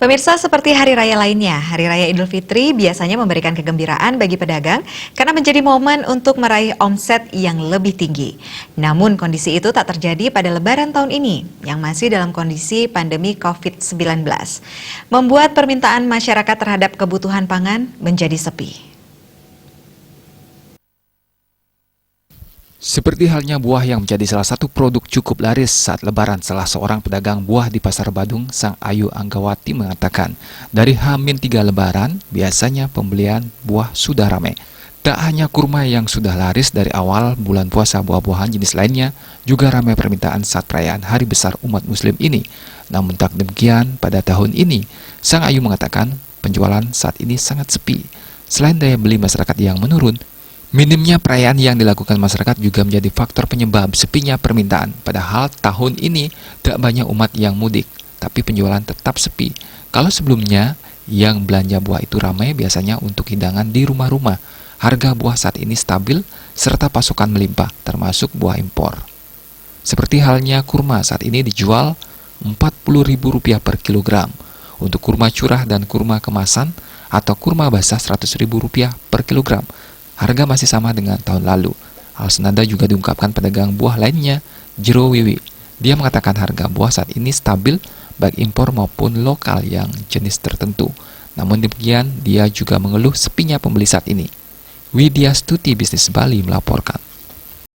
Pemirsa, seperti hari raya lainnya, Hari Raya Idul Fitri biasanya memberikan kegembiraan bagi pedagang karena menjadi momen untuk meraih omset yang lebih tinggi. Namun kondisi itu tak terjadi pada Lebaran tahun ini yang masih dalam kondisi pandemi COVID-19, membuat permintaan masyarakat terhadap kebutuhan pangan menjadi sepi. Seperti halnya buah yang menjadi salah satu produk cukup laris saat Lebaran, salah seorang pedagang buah di Pasar Badung, Sang Ayu Anggawati mengatakan, dari H-3 Lebaran, biasanya pembelian buah sudah ramai. Tak hanya kurma yang sudah laris dari awal bulan puasa, buah-buahan jenis lainnya juga ramai permintaan saat perayaan Hari Besar Umat Muslim ini. Namun tak demikian pada tahun ini, Sang Ayu mengatakan penjualan saat ini sangat sepi. Selain daya beli masyarakat yang menurun, minimnya perayaan yang dilakukan masyarakat juga menjadi faktor penyebab sepinya permintaan. Padahal tahun ini tak banyak umat yang mudik, tapi penjualan tetap sepi. Kalau sebelumnya yang belanja buah itu ramai biasanya untuk hidangan di rumah-rumah, harga buah saat ini stabil serta pasokan melimpah, termasuk buah impor. Seperti halnya kurma saat ini dijual Rp40.000 per kilogram. Untuk kurma curah dan kurma kemasan atau kurma basah Rp100.000 per kilogram. Harga masih sama dengan tahun lalu. Hal senada juga diungkapkan pedagang buah lainnya, Jero Wiwi. Dia mengatakan harga buah saat ini stabil baik impor maupun lokal yang jenis tertentu. Namun demikian, dia juga mengeluh sepinya pembeli saat ini. Widya Stuti Bisnis Bali melaporkan.